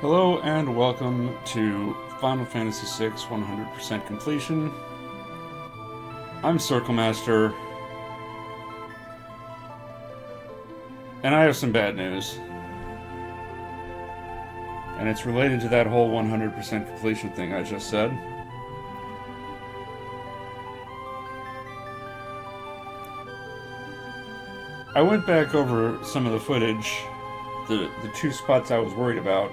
Hello and welcome to Final Fantasy VI 100% Completion. I'm Circle Master, and I have some bad news. And it's related to that whole 100% completion thing I just said. I went back over some of the footage, the two spots I was worried about.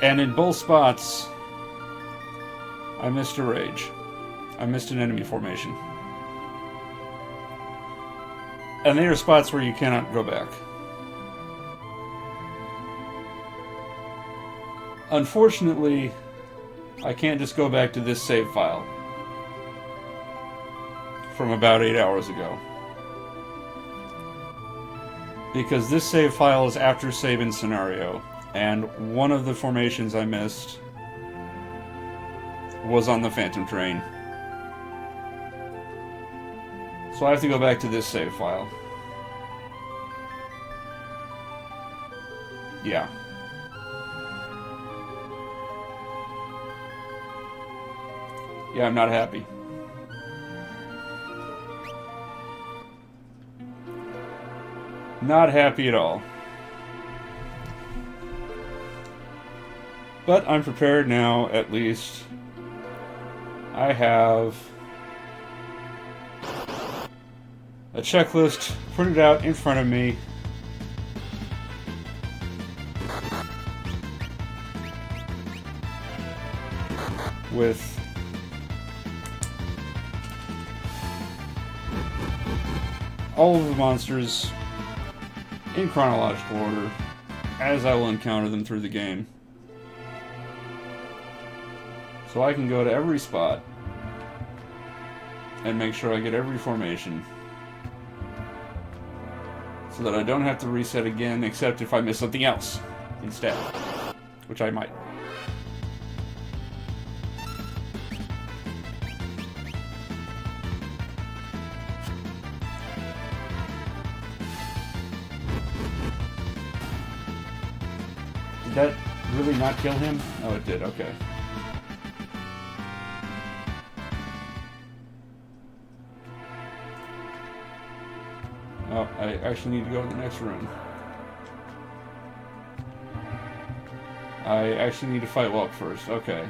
And in both spots, I missed a rage. I missed an enemy formation. And they are spots where you cannot go back. Unfortunately, I can't just go back to this save file from about 8 hours ago. Because this save file is after save in scenario, and one of the formations I missed was on the Phantom Train. So I have to go back to this save file. Yeah. Yeah, I'm not happy. Not happy at all. But I'm prepared now, at least. I have a checklist printed out in front of me. With all of the monsters in chronological order as I will encounter them through the game. So I can go to every spot and make sure I get every formation so that I don't have to reset again, except if I miss something else instead, which I might. Did that really not kill him? Oh, it did, okay. Oh, I actually need to go to the next room. I actually need to fight Welk first, okay.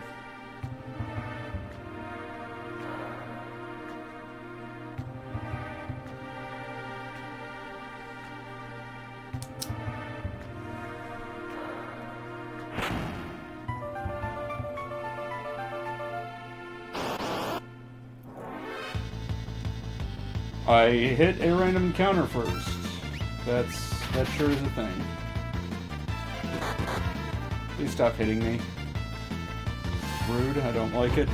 I hit a random encounter first. That sure is a thing. Please stop hitting me. Rude, I don't like it.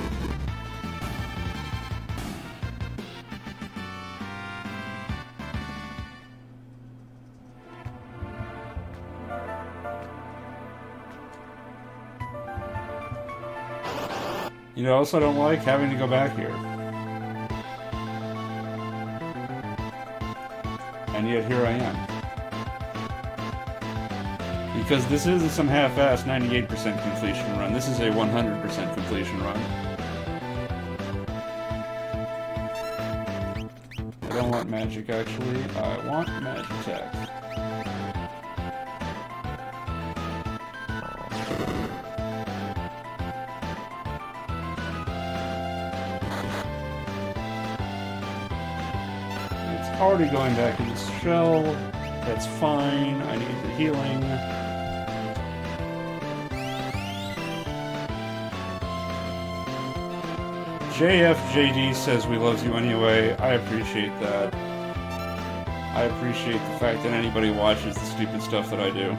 You know, also I don't like having to go back here. And yet here I am. Because this isn't some half-assed 98% completion run. This is a 100% completion run. I don't want magic, actually. I want Magitech. Already going back in this shell. That's fine. I need the healing. JFJD says we love you anyway. I appreciate that. I appreciate the fact that anybody watches the stupid stuff that I do.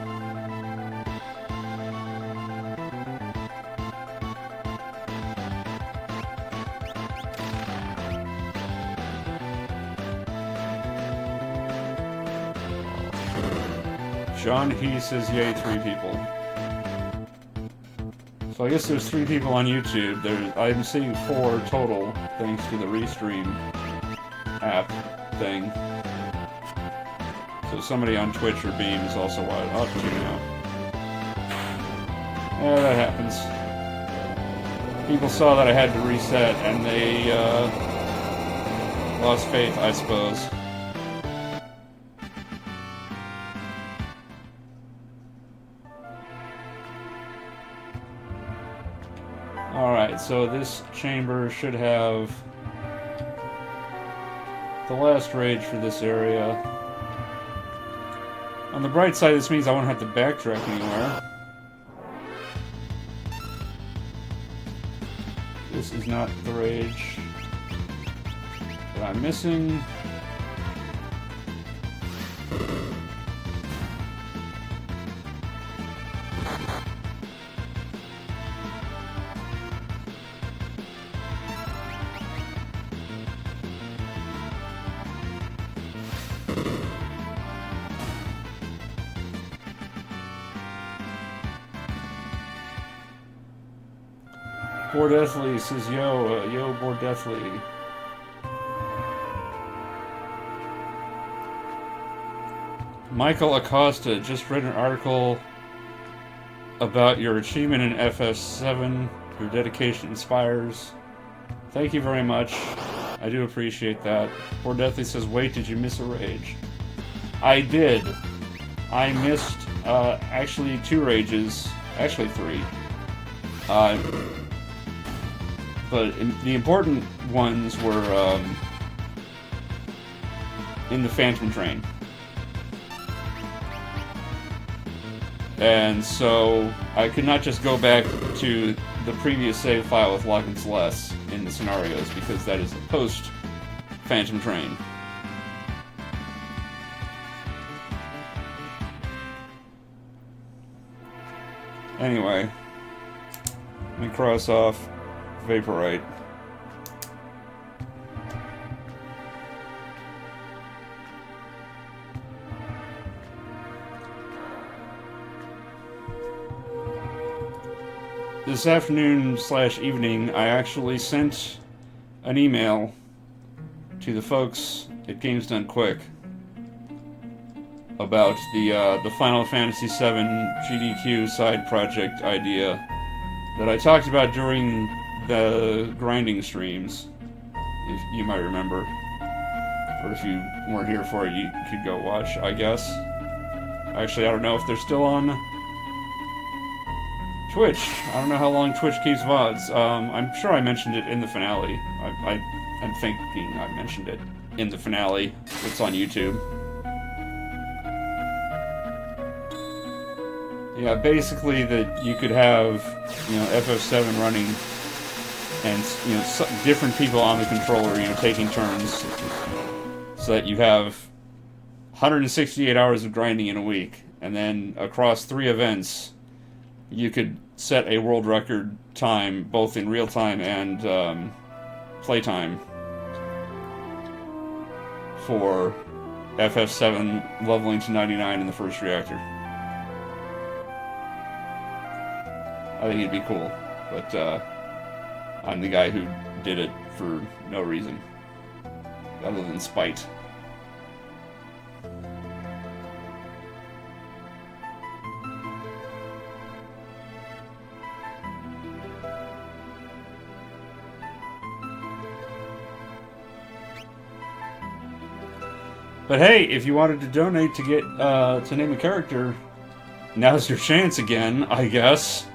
John He says yay, 3 people. So I guess there's 3 people on YouTube. I'm seeing 4 total, thanks to the Restream app thing. So somebody on Twitch or Beam is also up to now. Yeah, that happens. People saw that I had to reset, and they lost faith, I suppose. Alright, so this chamber should have the last rage for this area. On the bright side, this means I won't have to backtrack anywhere. This is not the rage that I'm missing. Bordethly says, yo, Bordethly. Michael Acosta just read an article about your achievement in FF7. Your dedication inspires. Thank you very much. I do appreciate that. Bordethly says, wait, did you miss a rage? I did. I missed, actually 2 rages. Actually 3. But the important ones were in the Phantom Train. And so I could not just go back to the previous save file with Locke and Celeste in the scenarios, because that is a post-Phantom Train. Anyway, let me cross off Vaporite. This afternoon/evening, I actually sent an email to the folks at Games Done Quick about the Final Fantasy VII GDQ side project idea that I talked about during the grinding streams, if you might remember. Or if you weren't here for it, you could go watch, I guess. Actually, I don't know if they're still on Twitch. I don't know how long Twitch keeps VODs. I'm sure I mentioned it in the finale. I'm thinking I mentioned it in the finale. It's on YouTube. Yeah, basically that you could have, FF7 running, and different people on the controller, taking turns, so that you have 168 hours of grinding in a week, and then across 3 events, you could set a world record time, both in real time and playtime, for FF7 leveling to 99 in the first reactor. I think it'd be cool, but I'm the guy who did it for no reason, other than spite. But hey, if you wanted to donate to get to name a character, now's your chance again, I guess.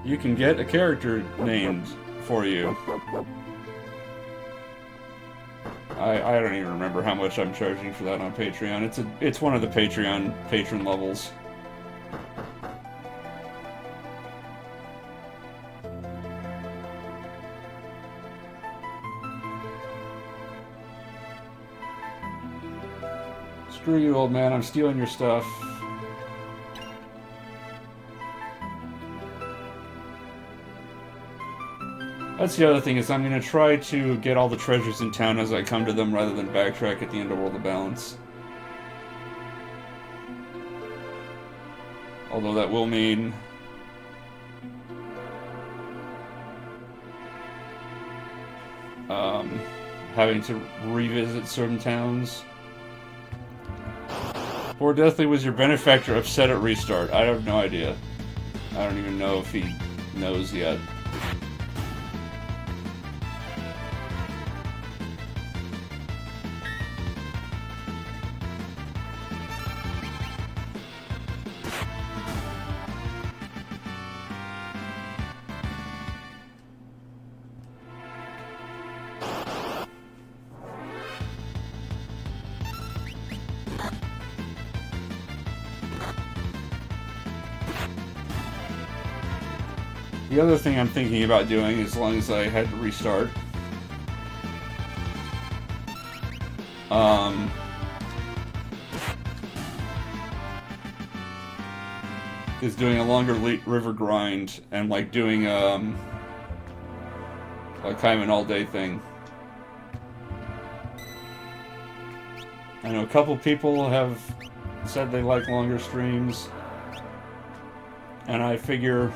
You can get a character named for you. I don't even remember how much I'm charging for that on Patreon. It's one of the Patreon patron levels. Screw you, old man, I'm stealing your stuff. That's the other thing, is I'm going to try to get all the treasures in town as I come to them, rather than backtrack at the end of World of Balance. Although that will mean having to revisit certain towns. Bordethly was your benefactor upset at restart. I have no idea. I don't even know if he knows yet. The other thing I'm thinking about doing, as long as I had to restart, is doing a longer river grind and like doing like kind of an all-day thing. I know a couple people have said they like longer streams, and I figure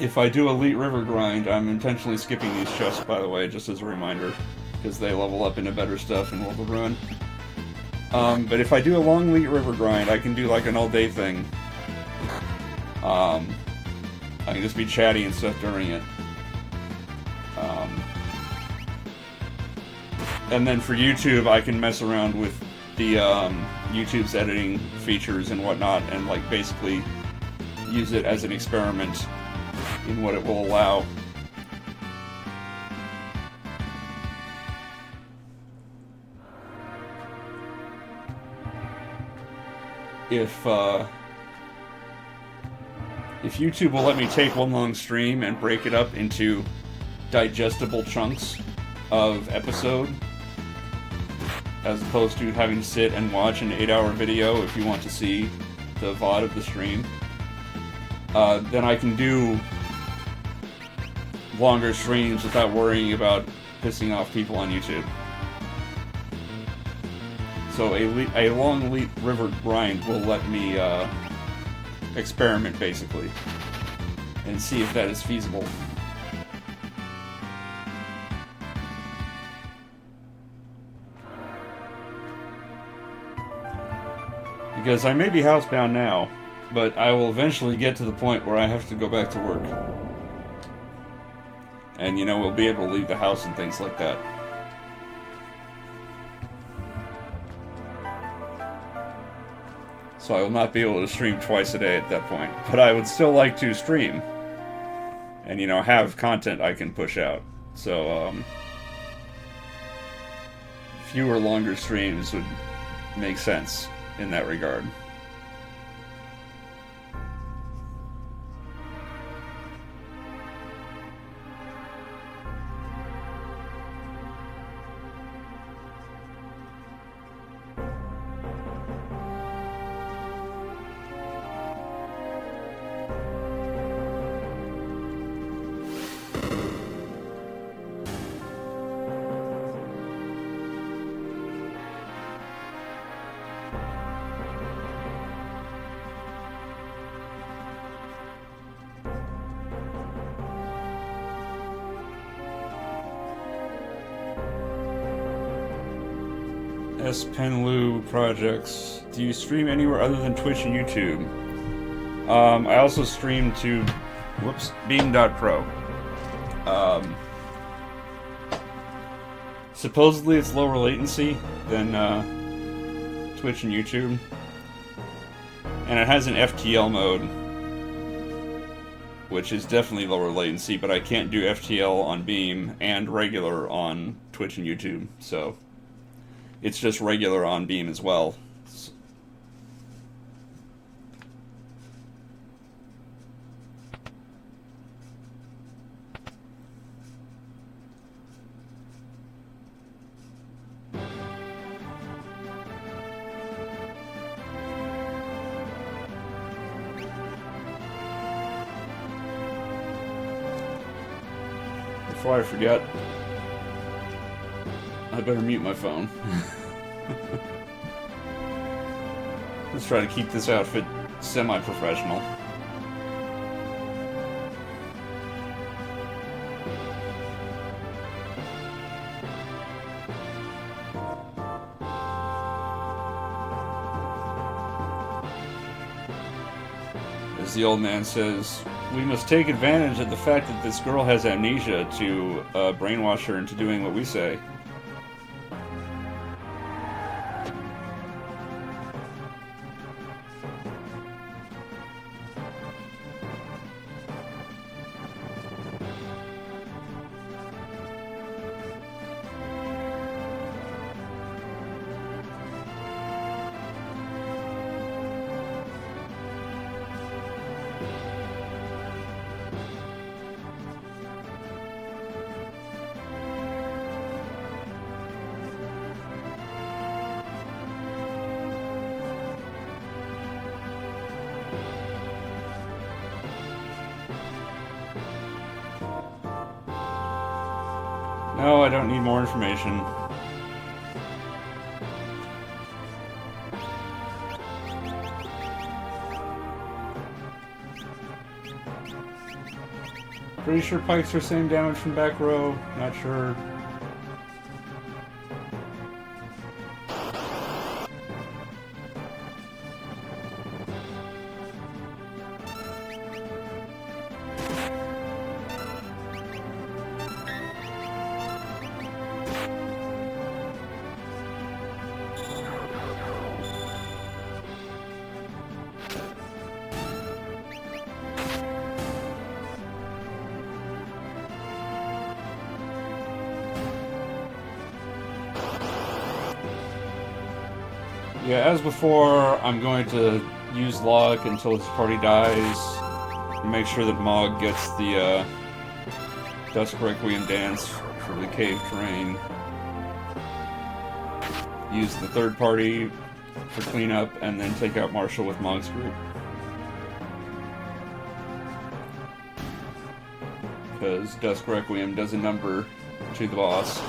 if I do Elite River Grind, I'm intentionally skipping these chests, by the way, just as a reminder, because they level up into better stuff in World of Ruin. But if I do a long Elite River Grind, I can do like an all-day thing. I can just be chatty and stuff during it. And then for YouTube, I can mess around with the YouTube's editing features and whatnot, and like basically use it as an experiment in what it will allow. If YouTube will let me take one long stream and break it up into digestible chunks of episode, as opposed to having to sit and watch an 8-hour video if you want to see the VOD of the stream, then I can do longer streams without worrying about pissing off people on YouTube. So a long Elite River Grind will let me experiment, basically, and see if that is feasible. Because I may be housebound now, but I will eventually get to the point where I have to go back to work. And, you know, we'll be able to leave the house and things like that. So I will not be able to stream twice a day at that point. But I would still like to stream. And, you know, have content I can push out. So, fewer longer streams would make sense in that regard. S. Penlu Projects. Do you stream anywhere other than Twitch and YouTube? I also stream to Beam.pro. Supposedly it's lower latency than Twitch and YouTube. And it has an FTL mode, which is definitely lower latency, but I can't do FTL on Beam and regular on Twitch and YouTube, so it's just regular on Beam as well. Before I forget, I better mute my phone. Let's try to keep this outfit semi-professional. as the old man says, we must take advantage of the fact that this girl has amnesia to brainwash her into doing what we say. No, I don't need more information. Pretty sure pikes are same damage from back row. Not sure. Yeah, as before, I'm going to use luck until his party dies. Make sure that Mog gets the Dusk Requiem dance for the cave terrain. Use the third party for cleanup, and then take out Marshall with Mog's group. Because Dusk Requiem does a number to the boss.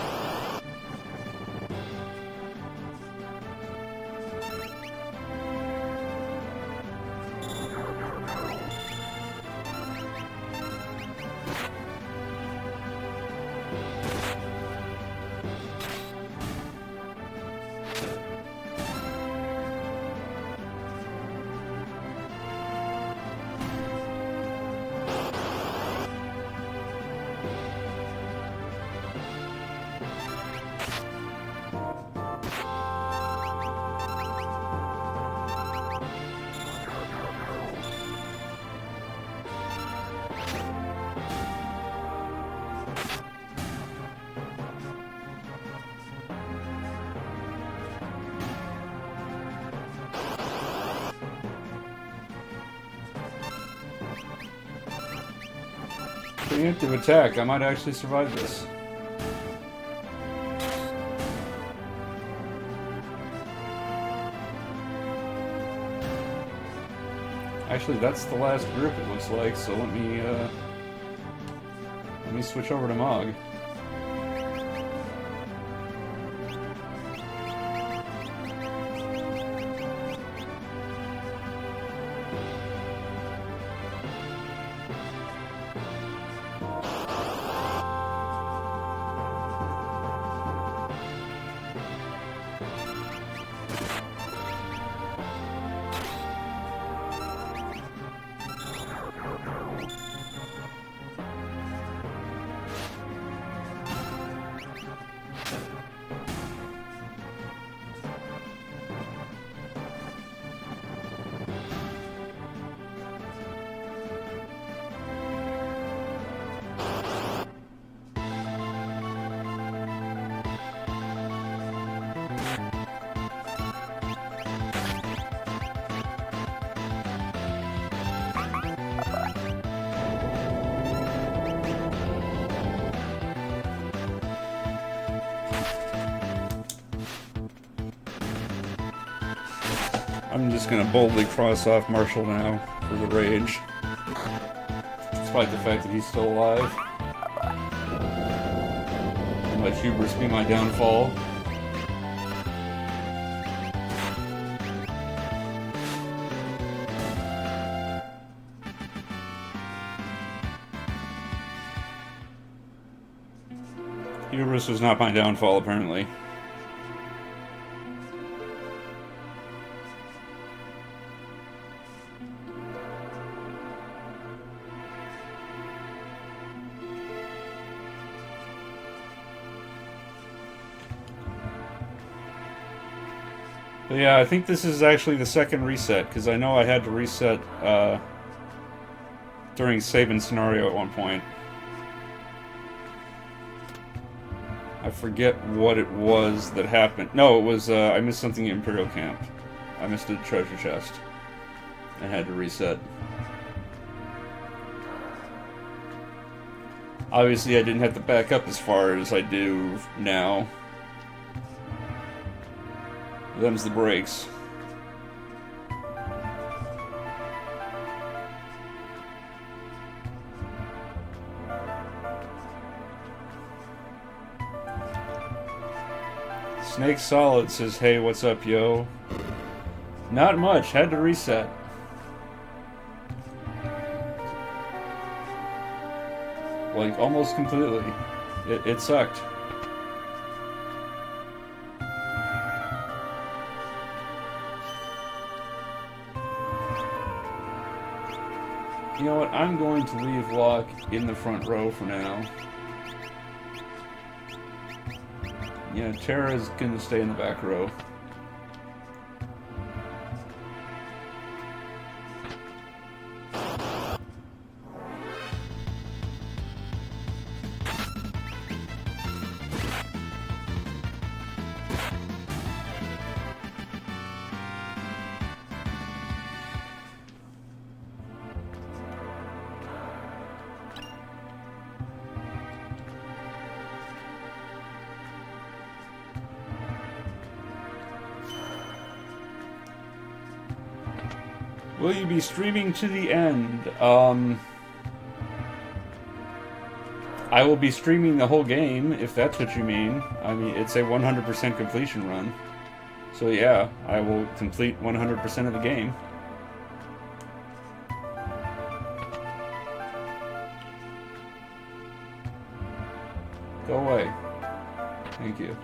Preemptive attack. I might actually survive this. Actually, that's the last group, it looks like, so let me switch over to Mog. I'm just gonna boldly cross off Marshall now for the rage, despite the fact that he's still alive. And let hubris be my downfall. Hubris was not my downfall, apparently. But yeah, I think this is actually the second reset, because I know I had to reset during save-in scenario at one point. I forget what it was that happened. No, it was, I missed something at Imperial Camp. I missed a treasure chest. I had to reset. Obviously, I didn't have to back up as far as I do now. Them's the breaks. Snake Solid says, hey, what's up, yo? Not much, had to reset. Like, almost completely. It sucked. You know what, I'm going to leave Locke in the front row for now. Yeah, Tara's gonna stay in the back row. Will you be streaming to the end? I will be streaming the whole game, if that's what you mean. I mean, it's a 100% completion run. So yeah, I will complete 100% of the game. Go away. Thank you.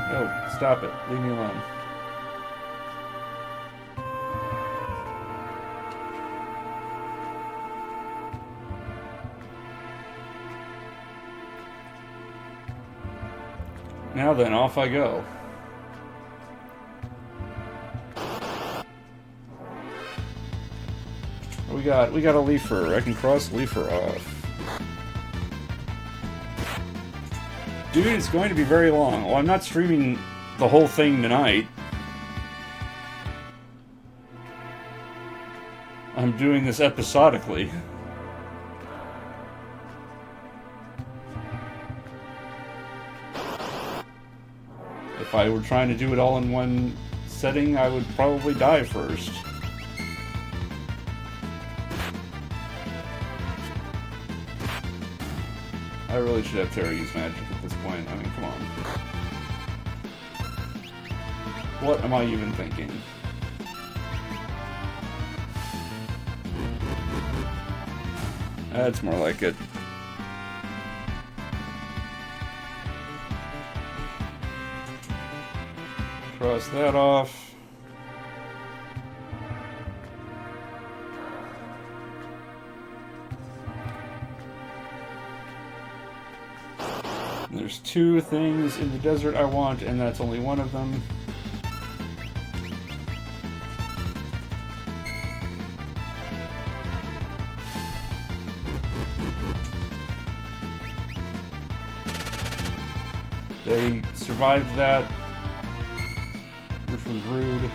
No, stop it. Leave me alone. Now then, off I go. We got a leafer. I can cross leafer off. Dude, it's going to be very long. Well, I'm not streaming the whole thing tonight. I'm doing this episodically. If I were trying to do it all in one setting, I would probably die first. I really should have Terra use magic at this point. I mean, come on. What am I even thinking? That's more like it. Cross that off. There's two things in the desert I want, and that's only one of them. They survived that, which was rude.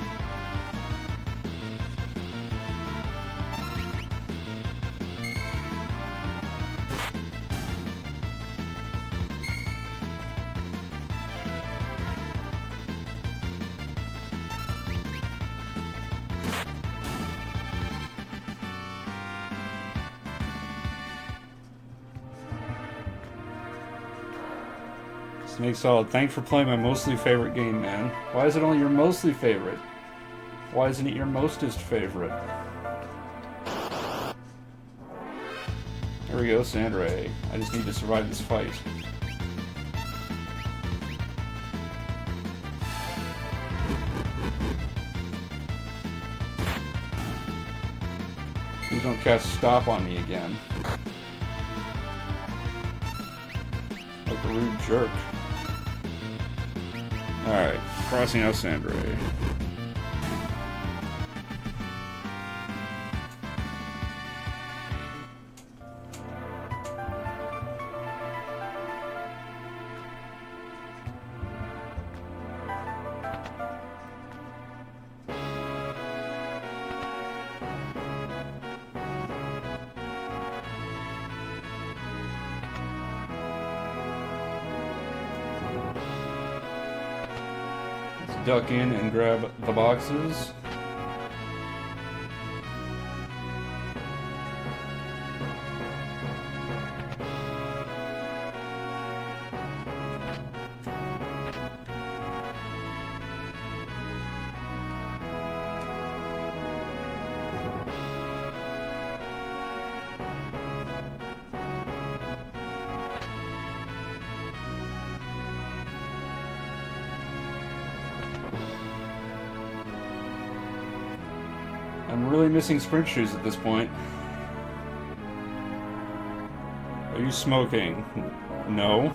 Snake Solid, thanks for playing my mostly favorite game, man. Why is it only your mostly favorite? Why isn't it your mostest favorite? There we go, Sandray. I just need to survive this fight. Please don't cast stop on me again. Like a rude jerk. Alright, crossing Alessandre. Duck in and grab the boxes. I'm really missing sprint shoes at this point. Are you smoking? No.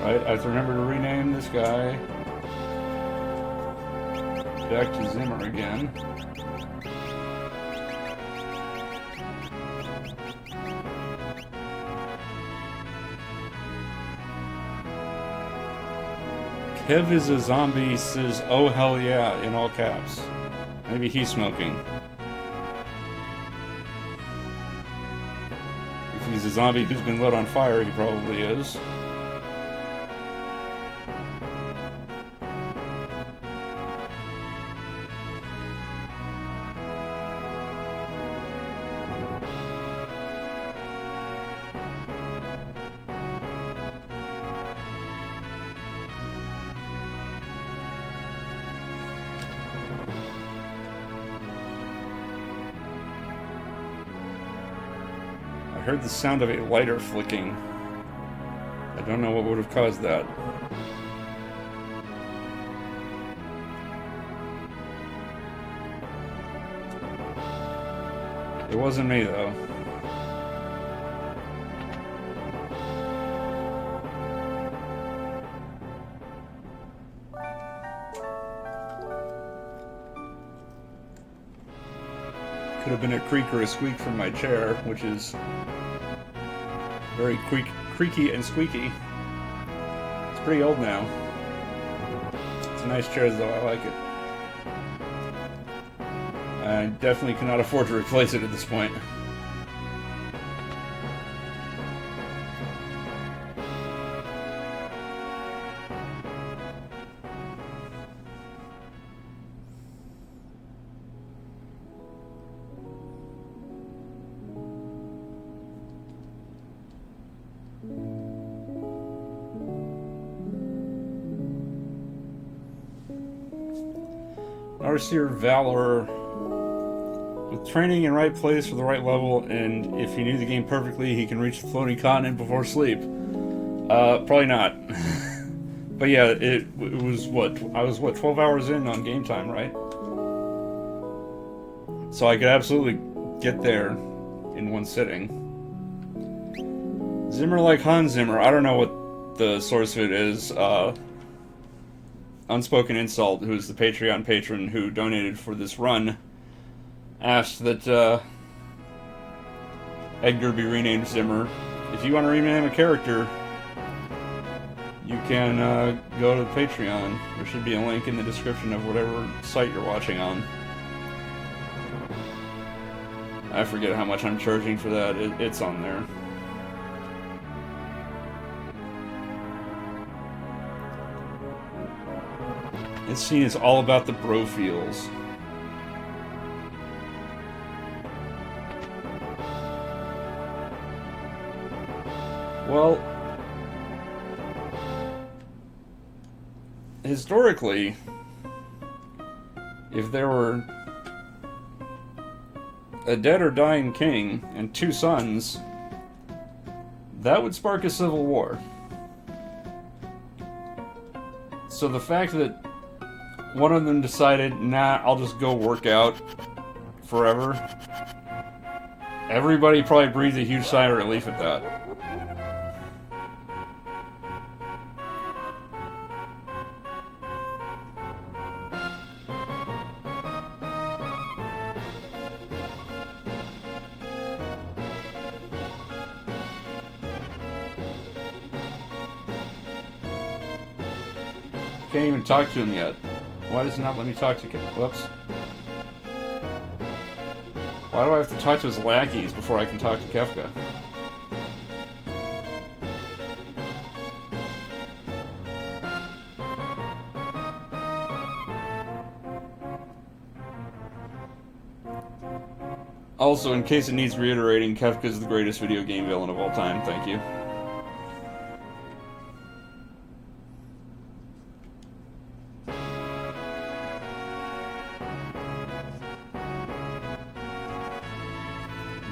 Right, I have to remember to rename this guy. Back to Zimmer again. Kev is a zombie says, oh hell yeah, in all caps. Maybe he's smoking. If he's a zombie who's been lit on fire, he probably is. I heard the sound of a lighter flicking. I don't know what would have caused that. It wasn't me, though. Could have been a creak or a squeak from my chair, which is very creaky and squeaky. It's pretty old now. It's a nice chair, though. I like it. I definitely cannot afford to replace it at this point. Narseer Valor. With training in right place for the right level, and if he knew the game perfectly, he can reach the floating continent before sleep. Probably not. But yeah, it was what? I was, 12 hours in on game time, right? So I could absolutely get there in one sitting. Zimmer like Hans Zimmer. I don't know what the source of it is. Unspoken Insult, who is the Patreon patron who donated for this run, asked that Edgar be renamed Zimmer. If you want to rename a character, you can go to Patreon. There should be a link in the description of whatever site you're watching on. I forget how much I'm charging for that. It's on there. This scene is all about the bro feels. Well, historically, if there were a dead or dying king and 2 sons, that would spark a civil war. So the fact that one of them decided, nah, I'll just go work out forever, everybody probably breathed a huge sigh of relief at that. Can't even talk to him yet. Why does it not let me talk to Kefka? Whoops. Why do I have to talk to his lackeys before I can talk to Kefka? Also, in case it needs reiterating, Kefka is the greatest video game villain of all time. Thank you.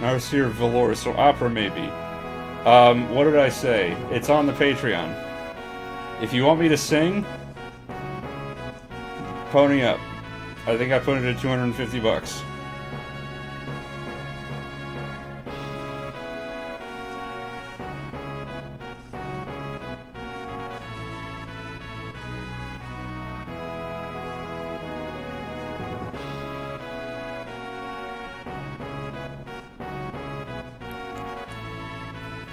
Narcir Velour, so opera maybe. What did I say? It's on the Patreon. If you want me to sing, pony up. I think I put it at $250.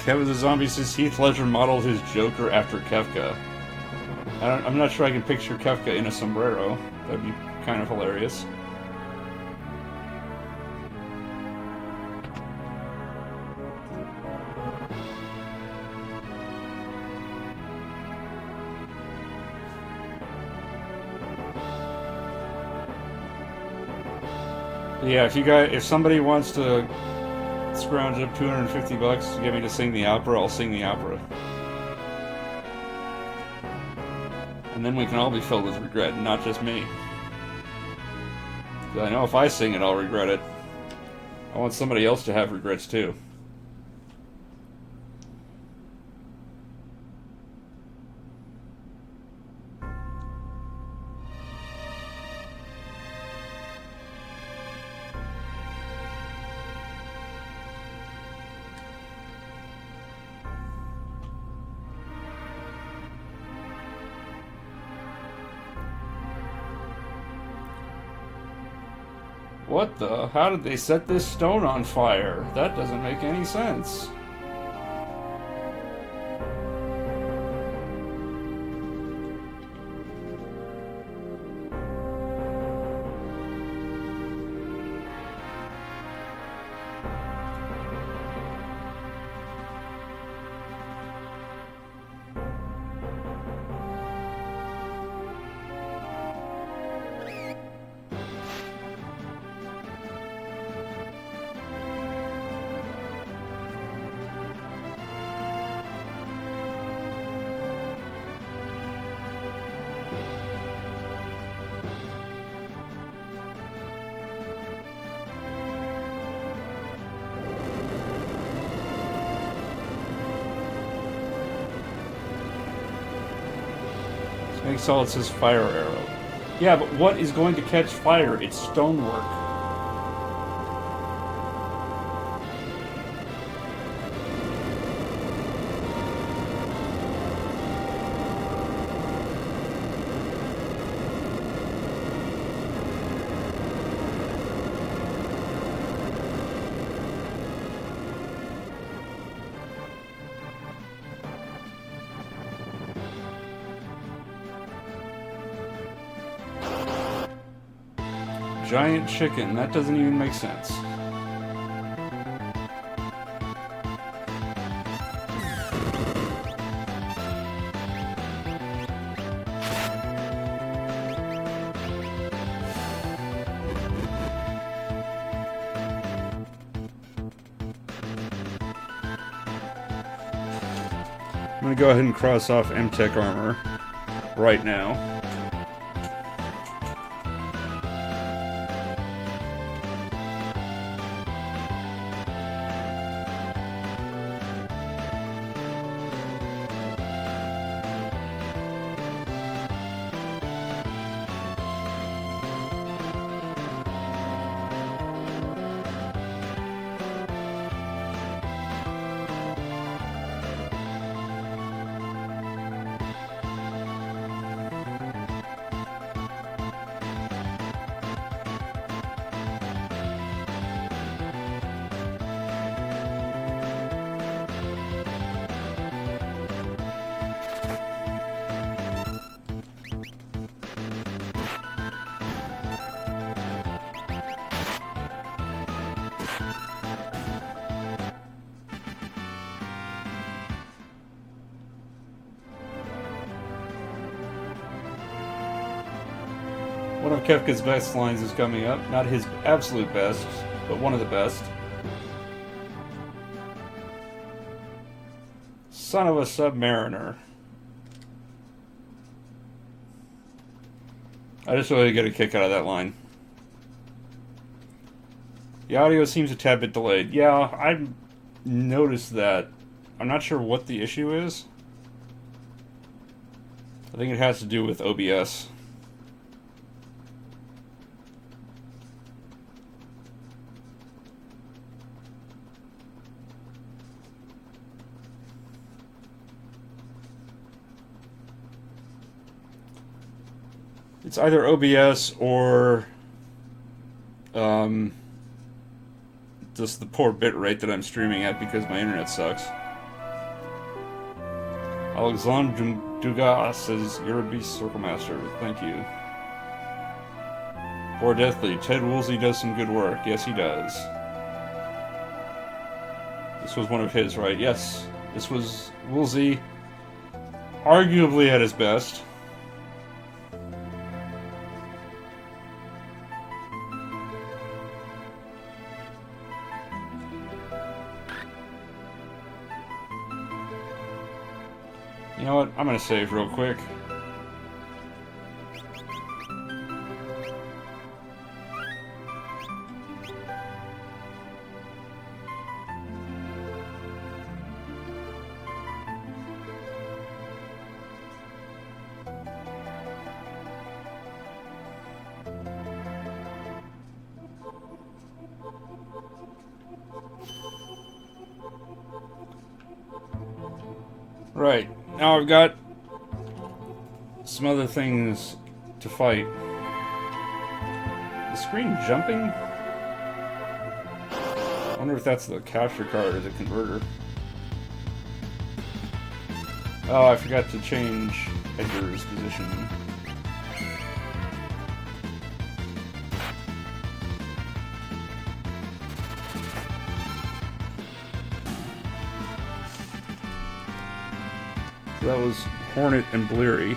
Kevin the Zombie says Heath Ledger modeled his Joker after Kefka. I'm not sure I can picture Kefka in a sombrero. That'd be kind of hilarious. Yeah, if somebody wants to scrounge up $250 to get me to sing the opera, I'll sing the opera. And then we can all be filled with regret, not just me. Because I know if I sing it, I'll regret it. I want somebody else to have regrets too. What the? How did they set this stone on fire? That doesn't make any sense. Snake Solid says fire arrow. Yeah, but what is going to catch fire? It's stonework. Giant chicken. That doesn't even make sense. I'm gonna go ahead and cross off MTech armor right now. One of Kefka's best lines is coming up. Not his absolute best, but one of the best. Son of a submariner. I just really get a kick out of that line. The audio seems a tad bit delayed. Yeah, I noticed that. I'm not sure what the issue is. I think it has to do with OBS. It's either OBS or just the poor bitrate that I'm streaming at because my internet sucks. Alexandre Dugas says, "You're a beast, Circle Master." Thank you. Or Deathly, Ted Woolsey does some good work. Yes, he does. This was one of his, right? Yes, this was Woolsey, arguably at his best. You know what? I'm gonna save real quick. Right. Now I've got some other things to fight. The screen jumping? I wonder if that's the capture card or the converter. Oh, I forgot to change Edgar's position. That was Hornet and Bleary. You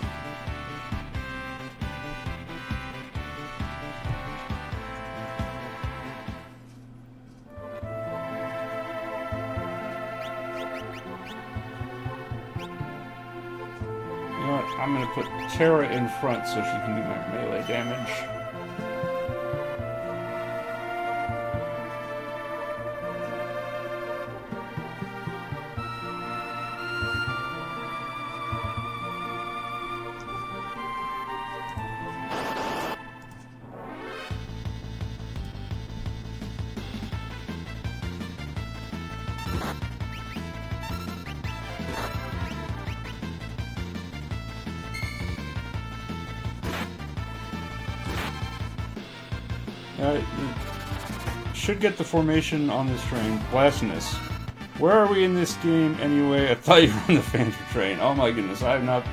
know what? I'm going to put Terra in front so she can do my melee damage. Should get the formation on this train. Blasphemous. Where are we in this game anyway? I thought you were on the Phantom train. Oh my goodness, I have not...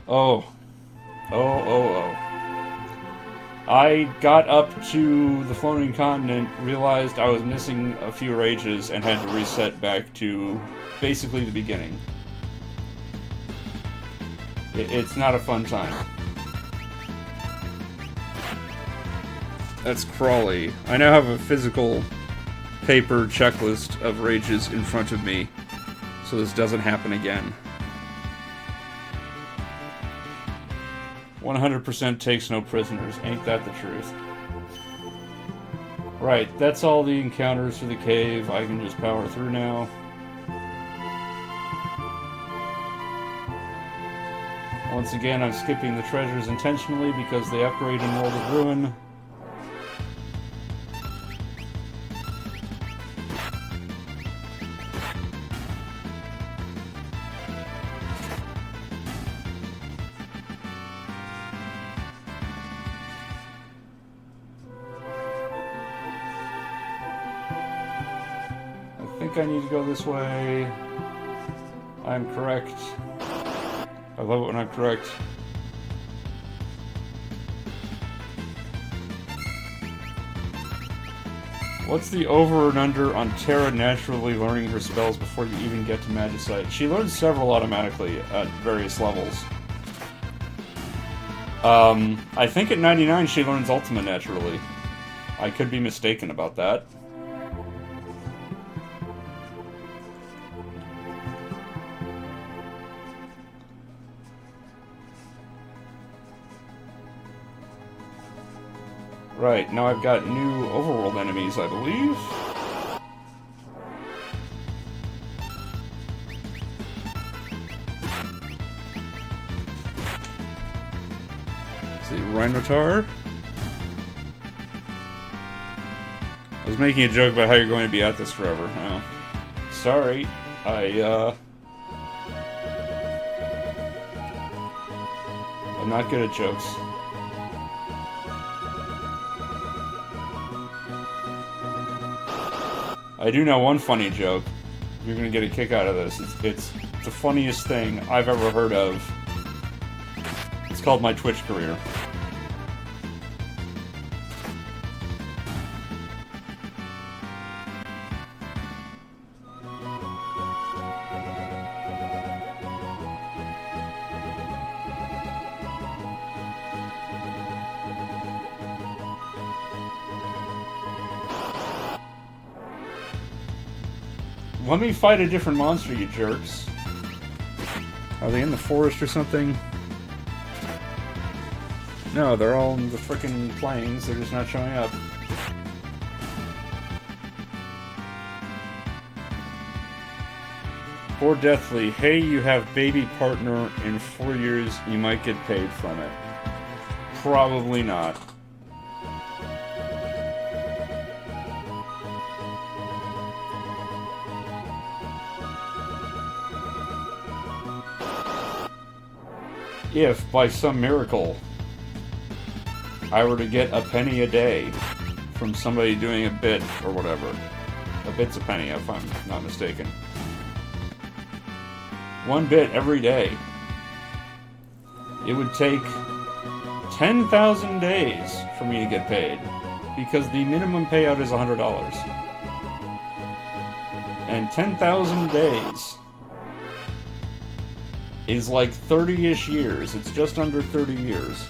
Oh. I got up to the floating continent, realized I was missing a few rages, and had to reset back to basically the beginning. It's not a fun time. That's Crawley. I now have a physical paper checklist of rages in front of me, so this doesn't happen again. 100% takes no prisoners. Ain't that the truth? Right, that's all the encounters for the cave. I can just power through now. Once again, I'm skipping the treasures intentionally because they upgrade in World of Ruin. I need to go this way. I'm correct. I love it when I'm correct. What's the over and under on Terra naturally learning her spells before you even get to Magicite? She learns several automatically at various levels. I think at 99 she learns Ultima naturally. I could be mistaken about that. Right, now I've got new overworld enemies, I believe. Let's see, Rhinotar. I was making a joke about how you're going to be at this forever. Oh. Sorry, I'm not good at jokes. I do know one funny joke. You're gonna get a kick out of this. It's the funniest thing I've ever heard of. It's called my Twitch career. Let me fight a different monster, you jerks. Are they in the forest or something? No, they're all in the frickin' plains. They're just not showing up. Poor Deathly. Hey, you have baby partner. In 4 years, you might get paid from it. Probably not. If, by some miracle, I were to get a penny a day from somebody doing a bit or whatever. A bit's a penny, if I'm not mistaken. 1 bit every day. It would take 10,000 days for me to get paid, because the minimum payout is $100. And 10,000 days is like 30-ish years. It's just under 30 years.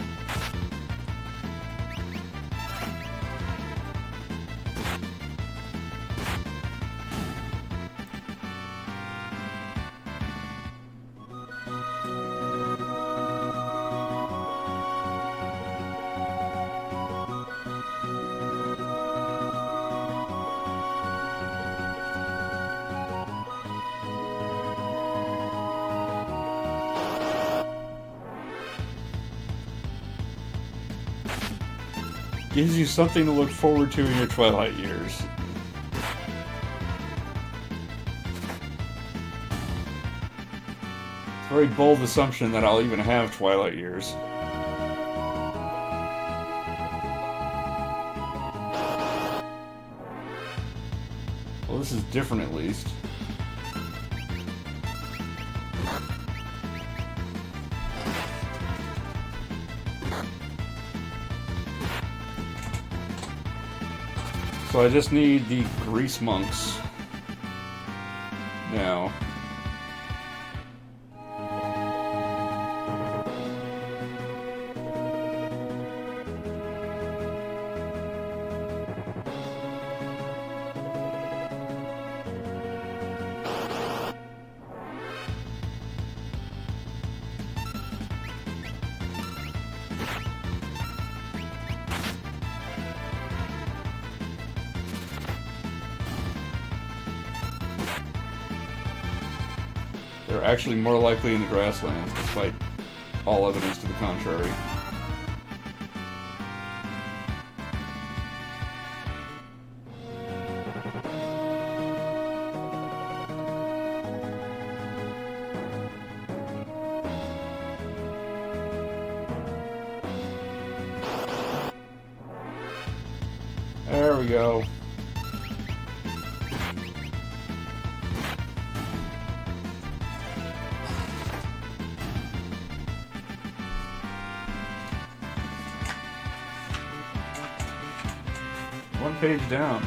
Gives you something to look forward to in your twilight years. It's a very bold assumption that I'll even have twilight years. Well, this is different at least. So I just need the Grease Monks now. They're actually more likely in the grasslands, despite all evidence to the contrary. There we go. One page down.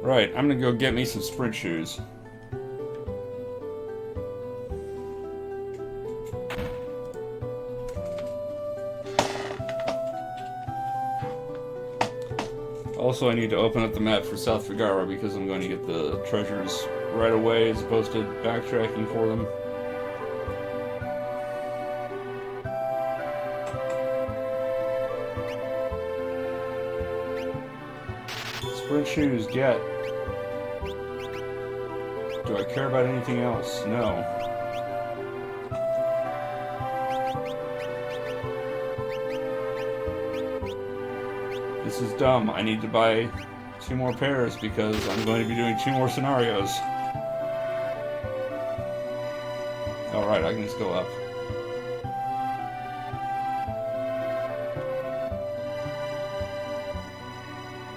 Right, I'm gonna go get me some sprint shoes. Also, I need to open up the map for South Figaro because I'm going to get the treasures right away as opposed to backtracking for them. Sprint shoes, get. Do I care about anything else? No. This is dumb. I need to buy 2 more pairs because I'm going to be doing 2 more scenarios. Alright, I can just go up.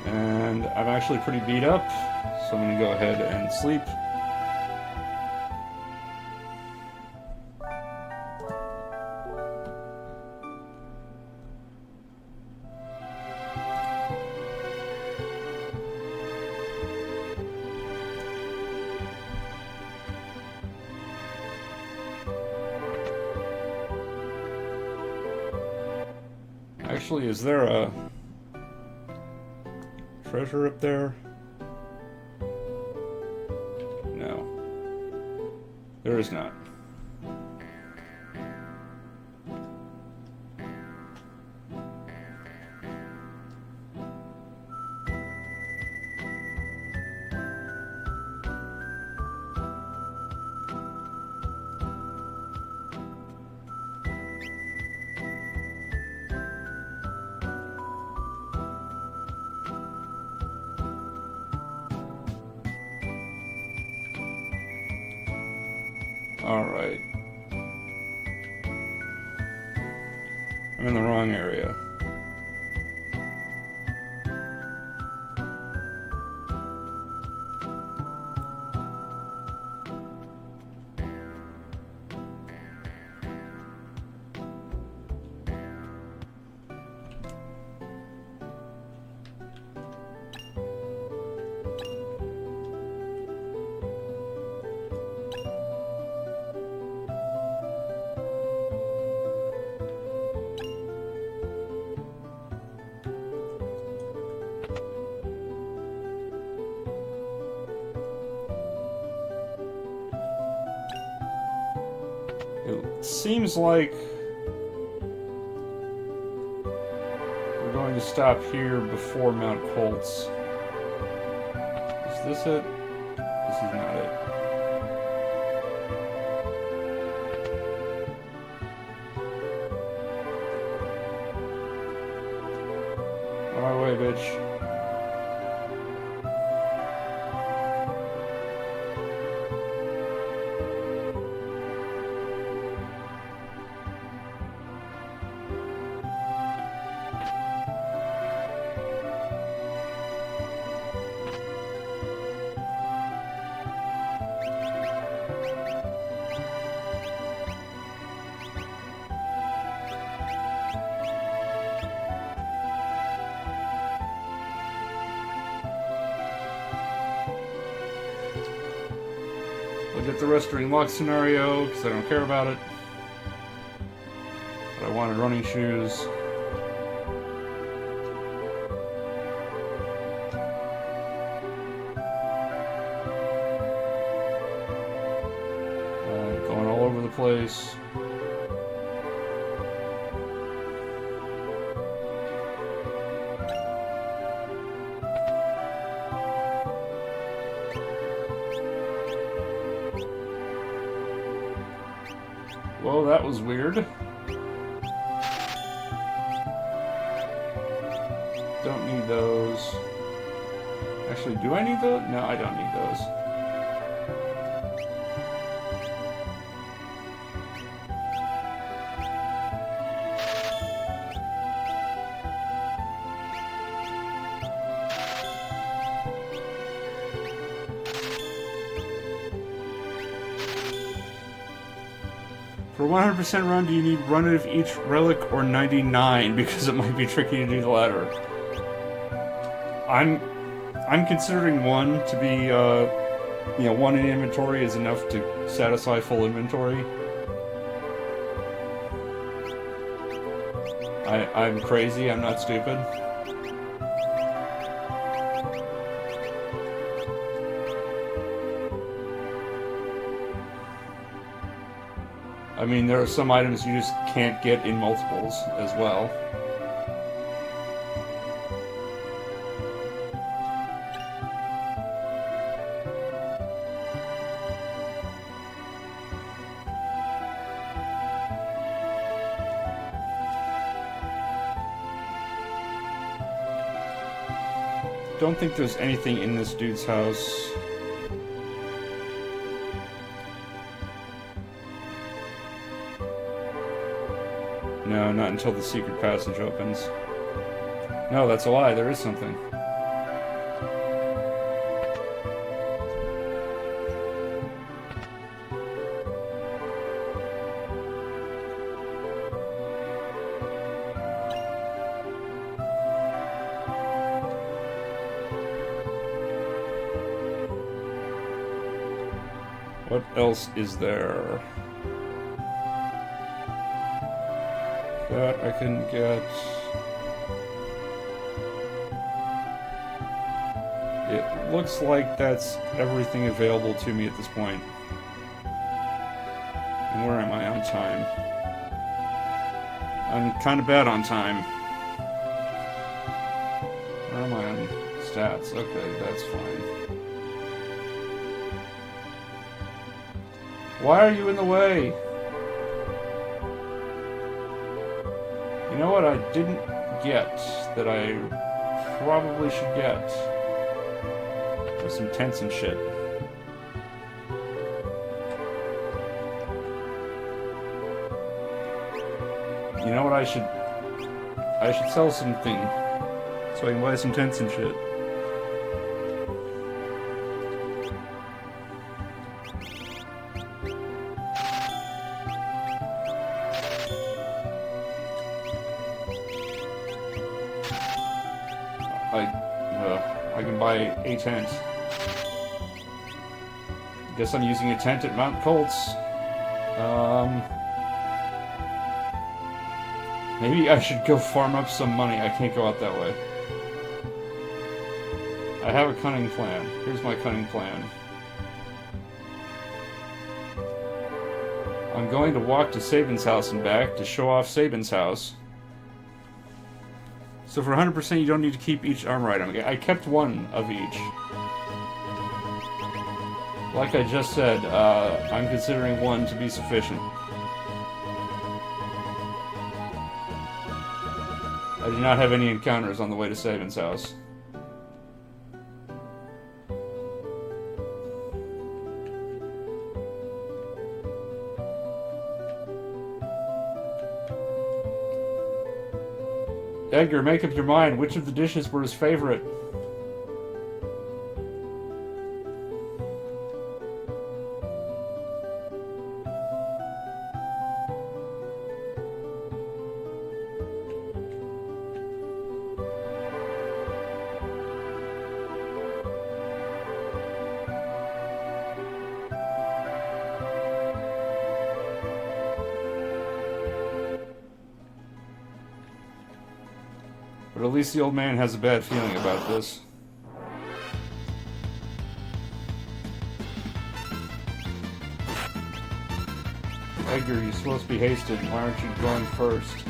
And I'm actually pretty beat up, so I'm going to go ahead and sleep. Actually, is there a treasure up there? No. There is not. Alright. I'm in the wrong area. It seems like we're going to stop here before Mount Colts. Is this it? This is not it. On our way, bitch. I'll get the Restoring Luck scenario, because I don't care about it. But I wanted running shoes. Going all over the place. Well, that was weird. Don't need those. Actually, do I need those? No, I don't need those. For 100% run, do you need run of each relic or 99? Because it might be tricky to do the latter. I'm considering one to be, one in inventory is enough to satisfy full inventory. I'm crazy, I'm not stupid. I mean, there are some items you just can't get in multiples as well. Don't think there's anything in this dude's house. No, not until the secret passage opens. No, that's a lie. There is something. What else is there? That I can get. It looks like that's everything available to me at this point. And where am I on time? I'm kind of bad on time. Where am I on stats? Okay, that's fine. Why are you in the way? You know what I didn't get that I probably should get? There's some tents and shit. You know what I should sell something so I can buy some tents and shit. I can buy a tent. Guess I'm using a tent at Mount Colts. Maybe I should go farm up some money. I can't go out that way. I have a cunning plan. Here's my cunning plan. I'm going to walk to Sabin's house and back to show off Sabin's house. So for 100% you don't need to keep each armor item. I kept one of each. Like I just said, I'm considering one to be sufficient. I do not have any encounters on the way to Sabin's house. Edgar, make up your mind. Which of the dishes were his favorite? But at least the old man has a bad feeling about this. Edgar, you're supposed to be hasted. Why aren't you going first?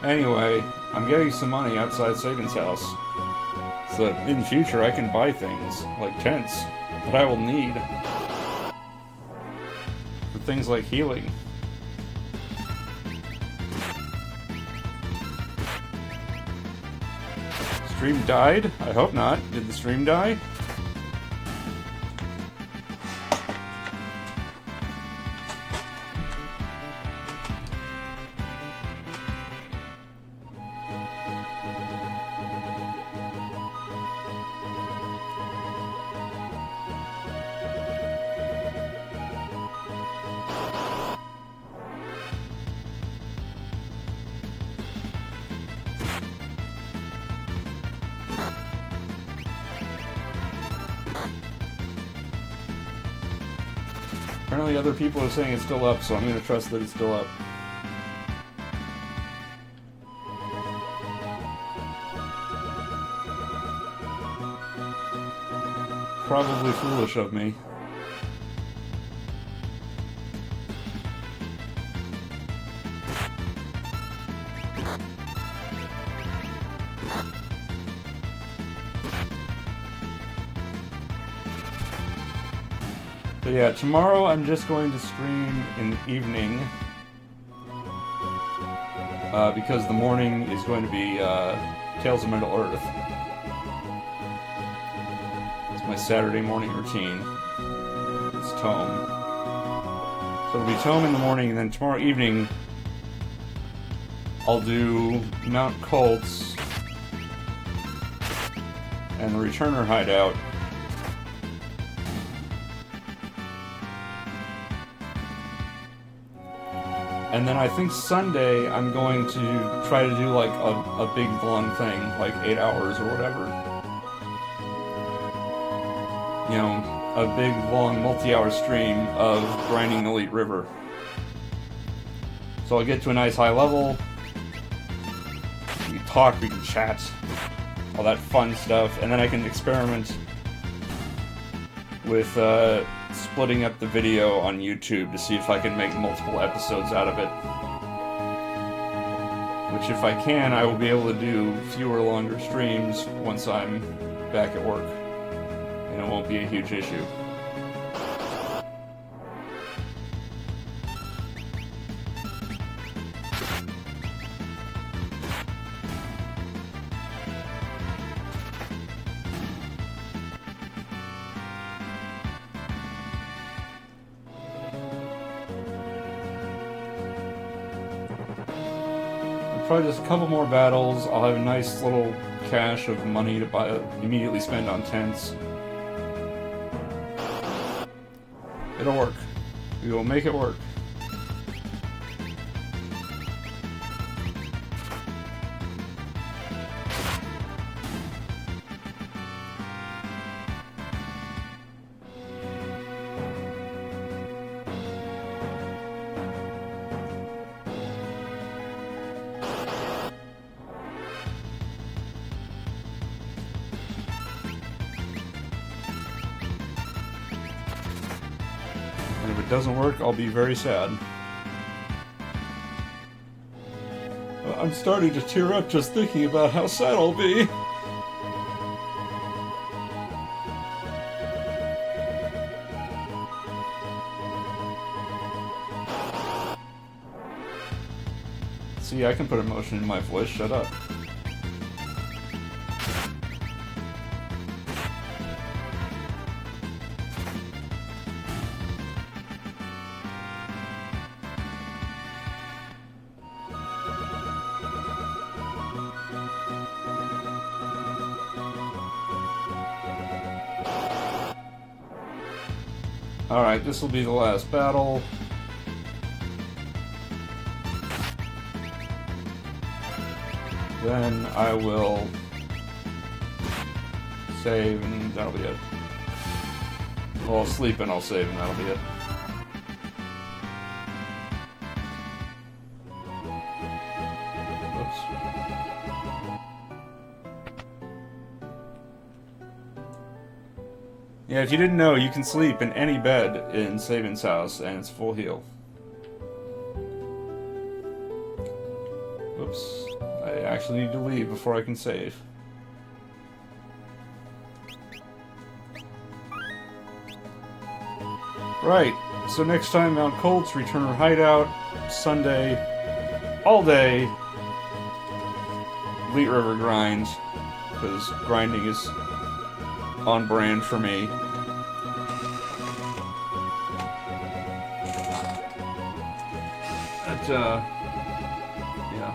Anyway, I'm getting some money outside Sabin's house, so that in the future I can buy things, like tents, that I will need. For things like healing. Stream died? I hope not. Did the stream die? Apparently other people are saying it's still up, so I'm going to trust that it's still up. Probably foolish of me. So yeah, tomorrow I'm just going to stream in the evening because the morning is going to be Tales of Middle Earth. It's my Saturday morning routine. It's Tome. So it'll be Tome in the morning, and then tomorrow evening I'll do Mount Colts and the Returner Hideout. And then I think Sunday I'm going to try to do like a big long thing, like 8 hours or whatever. You know, a big long multi-hour stream of grinding Elite River. So I'll get to a nice high level. We can talk, we can chat, all that fun stuff, and then I can experiment with splitting up the video on YouTube to see if I can make multiple episodes out of it. Which, if I can, I will be able to do fewer, longer streams once I'm back at work. And it won't be a huge issue. Probably just a couple more battles. I'll have a nice little cache of money to buy, immediately spend on tents. It'll work. We will make it work. And if it doesn't work, I'll be very sad. I'm starting to tear up just thinking about how sad I'll be. See, I can put emotion in my voice, shut up. Alright, this will be the last battle. Then I will save and that'll be it. Well, I'll sleep and I'll save and that'll be it. Yeah, if you didn't know, you can sleep in any bed in Sabin's house, and it's full heal. Whoops. I actually need to leave before I can save. Right. So next time, Mount Colts, Return or Hideout, Sunday, all day, Elite River grind, because grinding is on brand for me. At, yeah,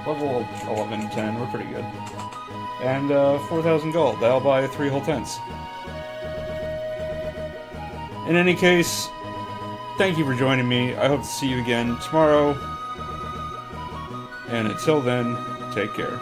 level 11 and 10, we're pretty good. And 4,000 gold, that'll buy 3 whole tents. In any case, thank you for joining me. I hope to see you again tomorrow. And until then, take care.